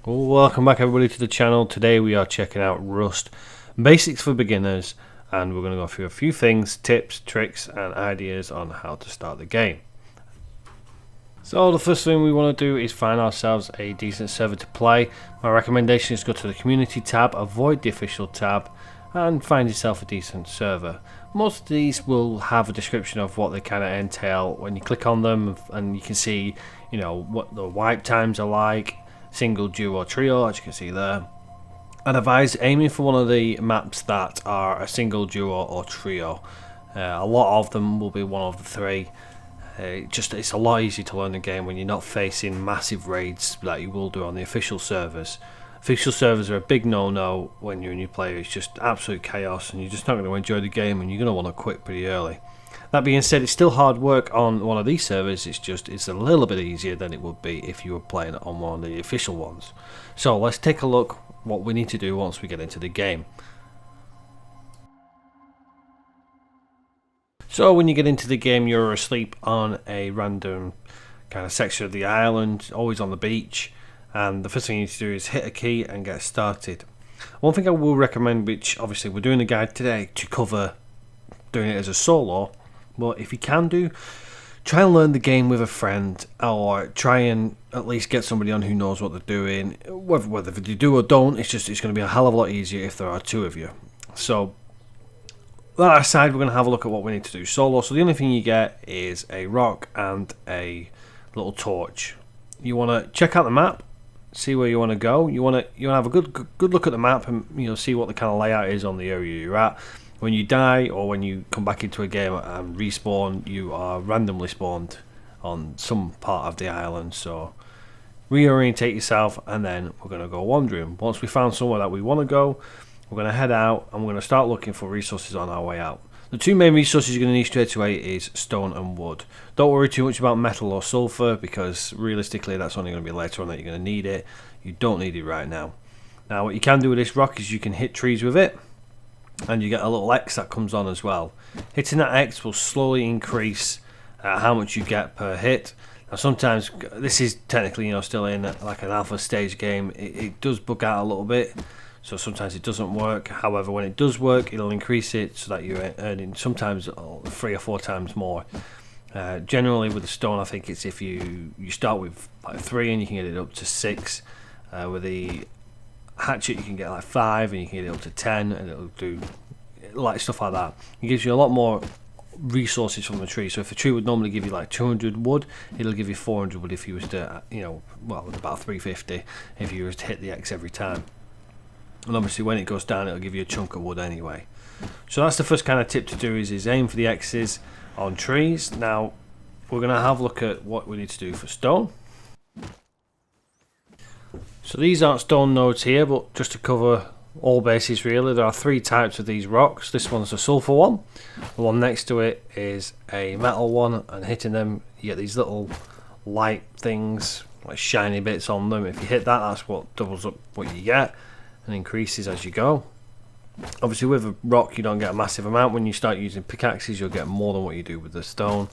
Welcome back everybody to the channel. Today we are checking out Rust Basics for Beginners, and we're going to go through a few things, tips, tricks and ideas on how to start the game. So the first thing we want to do is find ourselves a decent server to play. My recommendation is go to the community tab, avoid the official tab and find yourself a decent server. Most of these will have a description of what they kind of entail when you click on them, and you can see, you know, what the wipe times are like, single, duo, or trio, as you can see there. I'd advise aiming for one of the maps that are a single, duo, or trio. A lot of them will be one of the three. It's a lot easier to learn the game when you're not facing massive raids like you will do on the official servers. Official servers are a big no-no when you're a new player. It's just absolute chaos and you're just not going to enjoy the game and you're going to want to quit pretty early. That being said, it's still hard work on one of these servers. It's a little bit easier than it would be if you were playing on one of the official ones. So let's take a look what we need to do once we get into the game. So when you get into the game, you're asleep on a random kind of section of the island, always on the beach, and the first thing you need to do is hit a key and get started. One thing I will recommend, which obviously we're doing a guide today to cover doing it as a solo, but if you can do, try and learn the game with a friend, or try and at least get somebody on who knows what they're doing. Whether they do or don't, it's going to be a hell of a lot easier if there are two of you. So that aside, we're going to have a look at what we need to do solo. So the only thing you get is a rock and a little torch. You want to check out the map, see where you want to go. You want to have a good look at the map and see what the kind of layout is on the area you're at. When you die or when you come back into a game and respawn, you are randomly spawned on some part of the island. So reorientate yourself and then we're going to go wandering. Once we found somewhere that we want to go, we're going to head out and we're going to start looking for resources on our way out. The two main resources you're going to need straight away is stone and wood. Don't worry too much about metal or sulfur, because realistically that's only going to be later on that you're going to need it. You don't need it right now. Now what you can do with this rock is you can hit trees with it, and you get a little X that comes on as well. Hitting that X will slowly increase how much you get per hit. Now sometimes, this is technically still in like an alpha stage game, it does bug out a little bit, so sometimes it doesn't work. However, when it does work, it'll increase it so that you're earning sometimes 3 or 4 times more. Generally with the stone, I think it's if you start with like 3 and you can get it up to 6. With the hatchet you can get like 5 and you can get it up to 10, and it'll do like stuff like that. It gives you a lot more resources from the tree. So if a tree would normally give you like 200 wood, it'll give you 400 wood if you was to about 350 if you was to hit the X every time. And obviously when it goes down, it'll give you a chunk of wood anyway. So that's the first kind of tip to do, is aim for the X's on trees. Now we're going to have a look at what we need to do for stone. So these aren't stone nodes here, but just to cover all bases really, there are 3 types of these rocks. This one's a sulfur one, the one next to it is a metal one, and hitting them you get these little light things, like shiny bits on them. If you hit that, that's what doubles up what you get and increases as you go. Obviously with a rock you don't get a massive amount. When you start using pickaxes you'll get more than what you do with the stone.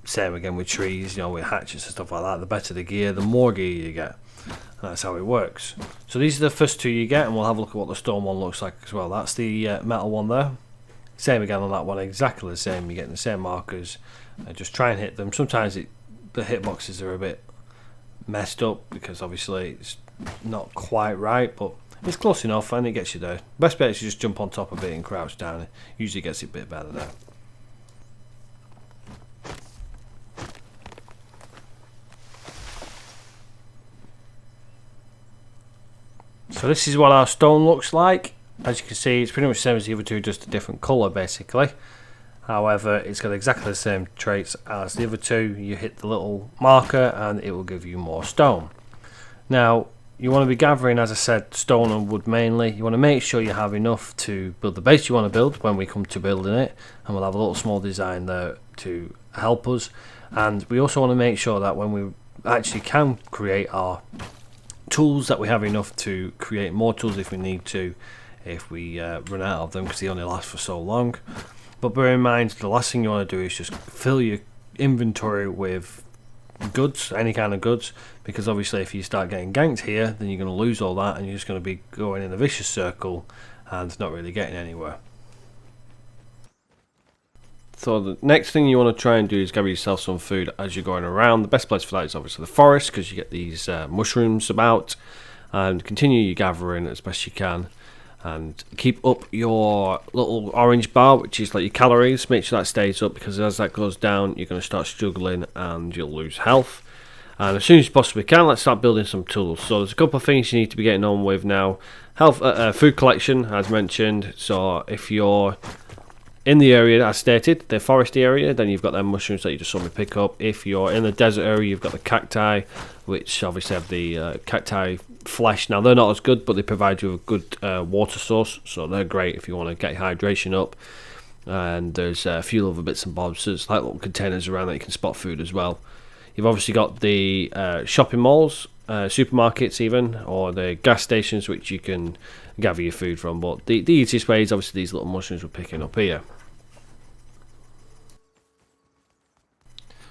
Same again with trees, with hatchets and stuff like that. The better the gear, the more gear you get. And that's how it works. So these are the first 2 you get, and we'll have a look at what the stone one looks like as well. That's the metal one there. Same again on that one, exactly the same. You're getting the same markers. Just try and hit them. Sometimes the hitboxes are a bit messed up because obviously it's not quite right, but it's close enough and it gets you there. Best bet is to just jump on top of it and crouch down. It usually gets it a bit better there. So this is what our stone looks like. As you can see, it's pretty much the same as the other two, just a different colour basically. However, it's got exactly the same traits as the other two. You hit the little marker and it will give you more stone. Now, you want to be gathering, as I said, stone and wood mainly. You want to make sure you have enough to build the base you want to build when we come to building it. And we'll have a little small design there to help us. And we also want to make sure that when we actually can create our tools, that we have enough to create more tools if we need to, if we run out of them, because they only last for so long. But bear in mind, the last thing you want to do is just fill your inventory with goods, any kind of goods, because obviously if you start getting ganked here, then you're going to lose all that and you're just going to be going in a vicious circle and not really getting anywhere. So the next thing you want to try and do is gather yourself some food as you're going around. The best place for that is obviously the forest, because you get these mushrooms about, and continue your gathering as best you can. And keep up your little orange bar, which is like your calories. Make sure that stays up, because as that goes down, you're going to start struggling and you'll lose health. And as soon as you possibly can, let's start building some tools. So there's a couple of things you need to be getting on with now. Food collection, as mentioned. So if you're in the area as stated, the foresty area, then you've got them mushrooms that you just saw me pick up. If you're in the desert area, you've got the cacti, which obviously have the cacti flesh. Now they're not as good, but they provide you with a good water source, so they're great if you want to get your hydration up. And there's a few other bits and bobs. There's like little containers around that you can spot food as well. You've obviously got the shopping malls, supermarkets even, or the gas stations, which you can gather your food from. But the easiest way is obviously these little mushrooms we're picking up here.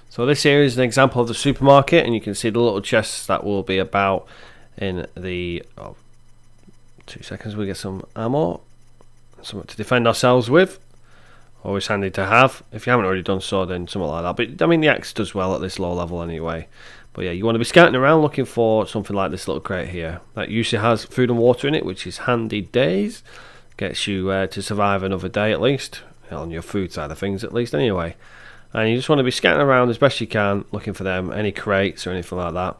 So this here is an example of the supermarket, and you can see the little chests that will be about in the 2 seconds. We get some ammo, something to defend ourselves with. Always handy to have. If you haven't already done so, then something like that. But I mean, the axe does well at this low level anyway. But yeah, you want to be scouting around looking for something like this little crate here that usually has food and water in it, which is handy days. Gets you to survive another day at least, on your food side of things at least anyway. And you just want to be scouting around as best you can, looking for them, any crates or anything like that.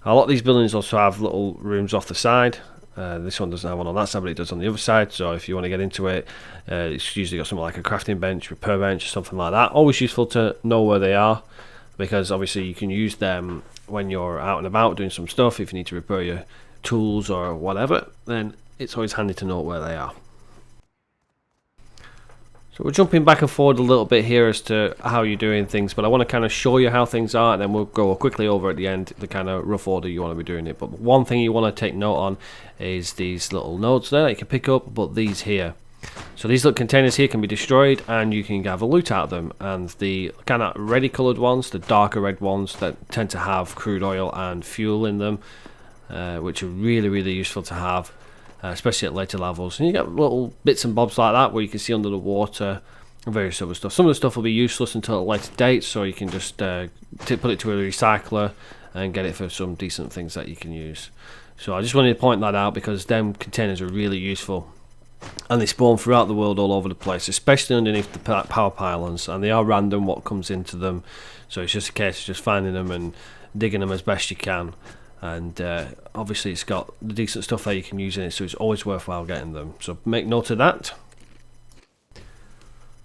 A lot of these buildings also have little rooms off the side. This one doesn't have one on that side, but it does on the other side. So if you want to get into it, it's usually got something like a crafting bench, repair bench, or something like that. Always useful to know where they are, because obviously you can use them when you're out and about doing some stuff. If you need to repair your tools or whatever, then it's always handy to know where they are. So we're jumping back and forward a little bit here as to how you're doing things, but I want to kind of show you how things are, and then we'll go quickly over at the end the kind of rough order you want to be doing it. But one thing you want to take note on is these little nodes there that you can pick up, but these here. So these little containers here can be destroyed and you can gather loot out of them, and the kind of reddy coloured ones, the darker red ones that tend to have crude oil and fuel in them, which are really useful to have. Especially at later levels, and you get little bits and bobs like that where you can see under the water and various other stuff. Some of the stuff will be useless until a later date, so you can just put it to a recycler and get it for some decent things that you can use. So I just wanted to point that out, because them containers are really useful, and they spawn throughout the world all over the place, especially underneath the power pylons, and they are random what comes into them, so it's just a case of just finding them and digging them as best you can. And obviously it's got the decent stuff that you can use in it, so it's always worthwhile getting them, so make note of that.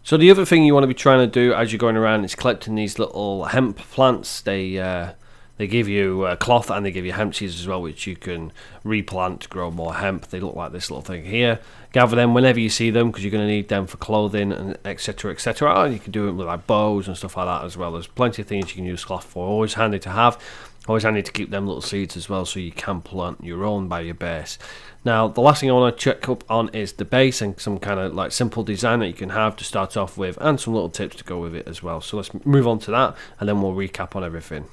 So the other thing you want to be trying to do as you're going around is collecting these little hemp plants. They give you cloth, and they give you hemp seeds as well, which you can replant to grow more hemp. They look like this little thing here. Gather them whenever you see them, because you're going to need them for clothing and etc etc. And you can do it with like bows and stuff like that as well. There's plenty of things you can use cloth for. Always handy to have. Always handy to keep them little seeds as well, so you can plant your own by your base. Now, the last thing I want to check up on is the base, and some kind of like simple design that you can have to start off with, and some little tips to go with it as well. So let's move on to that, and then we'll recap on everything.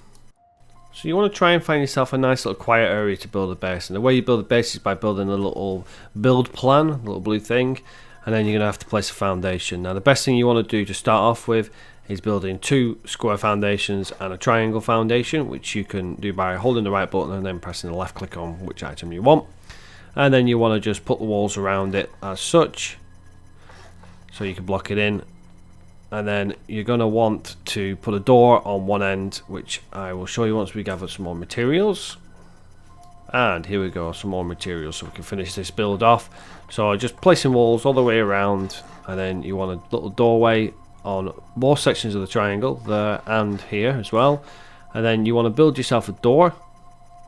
So you want to try and find yourself a nice little quiet area to build a base, and the way you build a base is by building a little build plan, a little blue thing, and then you're going to have to place a foundation. Now, the best thing you want to do to start off with is building 2 square foundations and a triangle foundation, which you can do by holding the right button and then pressing the left click on which item you want. And then you want to just put the walls around it as such, so you can block it in. And then you're going to want to put a door on one end, which I will show you once we gather some more materials. And here we go, some more materials, so we can finish this build off. So just placing walls all the way around, and then you want a little doorway on both sections of the triangle, there and here as well. And then you want to build yourself a door,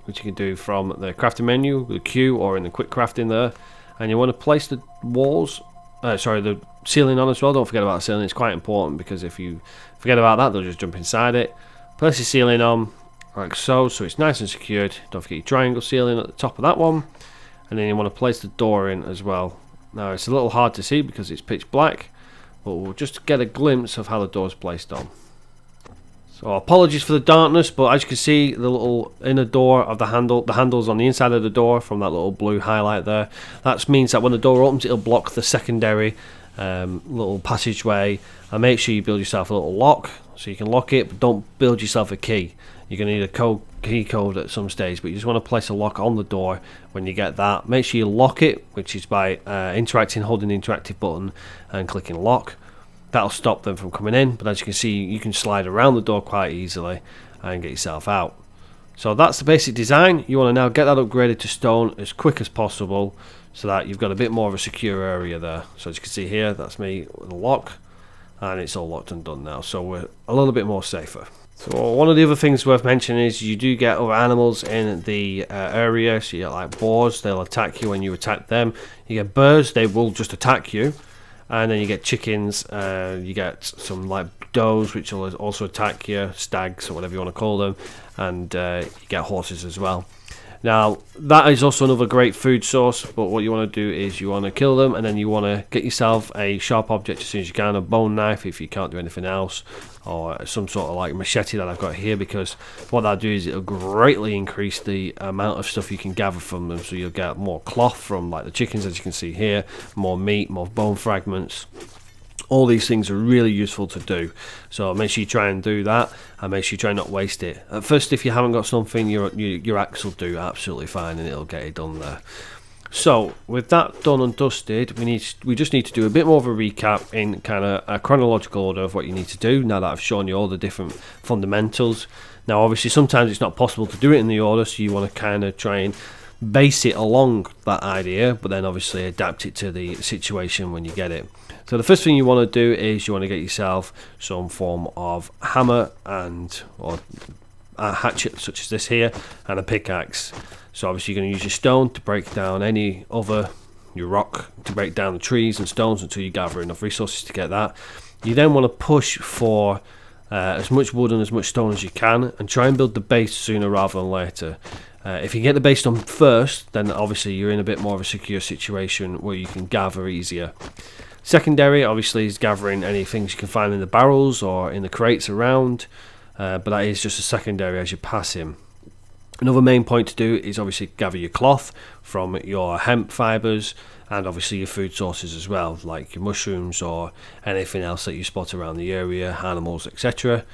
which you can do from the crafting menu, the queue, or in the quick crafting there. And you want to place the walls, the ceiling on as well. Don't forget about the ceiling, it's quite important, because if you forget about that, they'll just jump inside it. Place the ceiling on like so, so it's nice and secured. Don't forget your triangle ceiling at the top of that one. And then you want to place the door in as well. Now it's a little hard to see because it's pitch black, but we'll just get a glimpse of how the door's placed on. So apologies for the darkness, but as you can see, the little inner door of the handle's on the inside of the door from that little blue highlight there. That means that when the door opens, it'll block the secondary little passageway. And make sure you build yourself a little lock so you can lock it, but don't build yourself a key. You're going to need a key code at some stage, but you just want to place a lock on the door when you get that. Make sure you lock it, which is by holding the interactive button and clicking lock. That'll stop them from coming in, but as you can see, you can slide around the door quite easily and get yourself out. So that's the basic design. You want to now get that upgraded to stone as quick as possible so that you've got a bit more of a secure area there. So as you can see here, that's me with a lock, and it's all locked and done now, so we're a little bit more safer. So one of the other things worth mentioning is you do get other animals in the area. So you get like boars, they'll attack you when you attack them. You get birds, they will just attack you. And then you get chickens, you get some like does, which will also attack you, stags or whatever you want to call them, and you get horses as well. Now that is also another great food source, but what you want to do is you want to kill them, and then you want to get yourself a sharp object as soon as you can, a bone knife if you can't do anything else, or some sort of like machete that I've got here, because what that'll do is it'll greatly increase the amount of stuff you can gather from them. So you'll get more cloth from like the chickens, as you can see here, more meat, more bone fragments. All these things are really useful to do, so make sure you try and do that, and make sure you try not waste it. At first, if you haven't got something, your axe will do absolutely fine, and it'll get it done there. So with that done and dusted, we just need to do a bit more of a recap in kind of a chronological order of what you need to do. Now that I've shown you all the different fundamentals, now obviously sometimes it's not possible to do it in the order, so you want to kind of try and base it along that idea, but then obviously adapt it to the situation when you get it. So the first thing you want to do is you want to get yourself some form of hammer or a hatchet such as this here, and a pickaxe. So obviously you're going to use your stone to break down your rock to break down the trees and stones until you gather enough resources to get that. You then want to push for as much wood and as much stone as you can, and try and build the base sooner rather than later. If you get the base done first, then obviously you're in a bit more of a secure situation where you can gather easier. Secondary obviously is gathering any things you can find in the barrels or in the crates around, but that is just a secondary as you pass him. Another main point to do is obviously gather your cloth from your hemp fibres, and obviously your food sources as well, like your mushrooms or anything else that you spot around the area, animals, etc.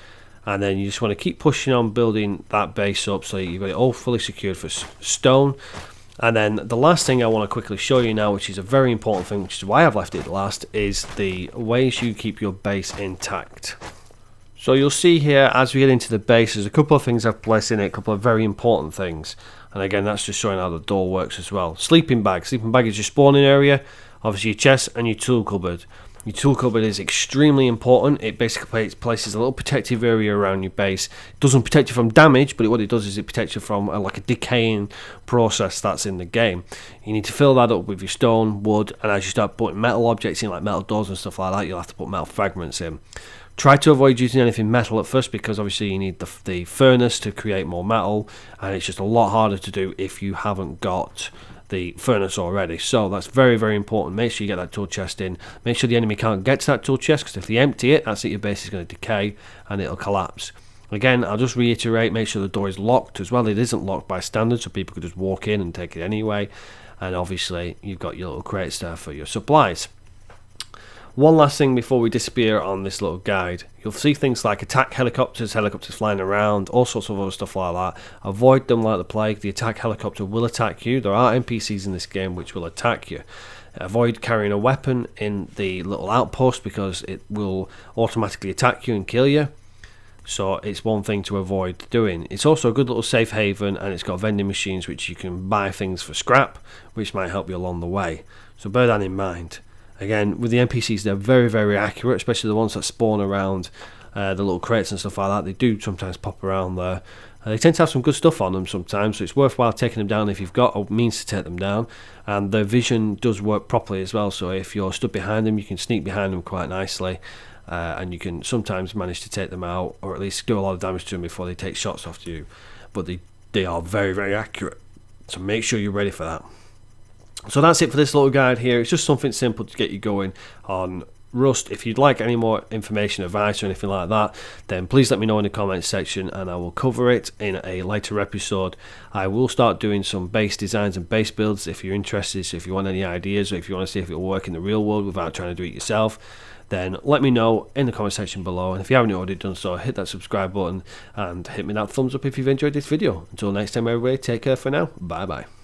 And then you just want to keep pushing on building that base up so you've got it all fully secured for stone. And then the last thing I want to quickly show you now, which is a very important thing, which is why I've left it last, is the ways you keep your base intact. So you'll see here as we get into the base, there's a couple of things I've placed in it, a couple of very important things. And again, that's just showing how the door works as well. Sleeping bag. Sleeping bag is your spawning area, obviously your chest and your tool cupboard. Your tool cupboard is extremely important. It basically places a little protective area around your base. It doesn't protect you from damage, but what it does is it protects you from like a decaying process that's in the game. You need to fill that up with your stone, wood, and as you start putting metal objects in, like metal doors and stuff like that, you'll have to put metal fragments in. Try to avoid using anything metal at first, because obviously you need the furnace to create more metal, and it's just a lot harder to do if you haven't got the furnace already. So that's very, very important. Make sure you get that tool chest in. Make sure the enemy can't get to that tool chest, because if they empty it, that's it, your base is going to decay and it'll collapse. Again, I'll just reiterate, make sure the door is locked as well. It isn't locked by standard, so people could just walk in and take it anyway. And obviously you've got your little crates there for your supplies. One last thing before we disappear on this little guide. You'll see things like attack helicopters flying around, all sorts of other stuff like that. Avoid them like the plague. The attack helicopter will attack you. There are NPCs in this game which will attack you. Avoid carrying a weapon in the little outpost, because it will automatically attack you and kill you. So it's one thing to avoid doing. It's also a good little safe haven, and it's got vending machines which you can buy things for scrap, which might help you along the way. So bear that in mind. Again, with the NPCs, they're very, very accurate, especially the ones that spawn around the little crates and stuff like that. They do sometimes pop around there. They tend to have some good stuff on them sometimes, so it's worthwhile taking them down if you've got a means to take them down. And their vision does work properly as well, so if you're stood behind them, you can sneak behind them quite nicely, and you can sometimes manage to take them out, or at least do a lot of damage to them before they take shots off you. But they are very, very accurate, so make sure you're ready for that. So that's it for this little guide here. It's just something simple to get you going on Rust. If you'd like any more information, advice, or anything like that, then please let me know in the comments section and I will cover it in a later episode. I will start doing some base designs and base builds if you're interested. So if you want any ideas, or if you want to see if it will work in the real world without trying to do it yourself, then let me know in the comment section below. And if you haven't already done so, hit that subscribe button and hit me that thumbs up if you've enjoyed this video. Until next time, everybody, take care for now. Bye bye.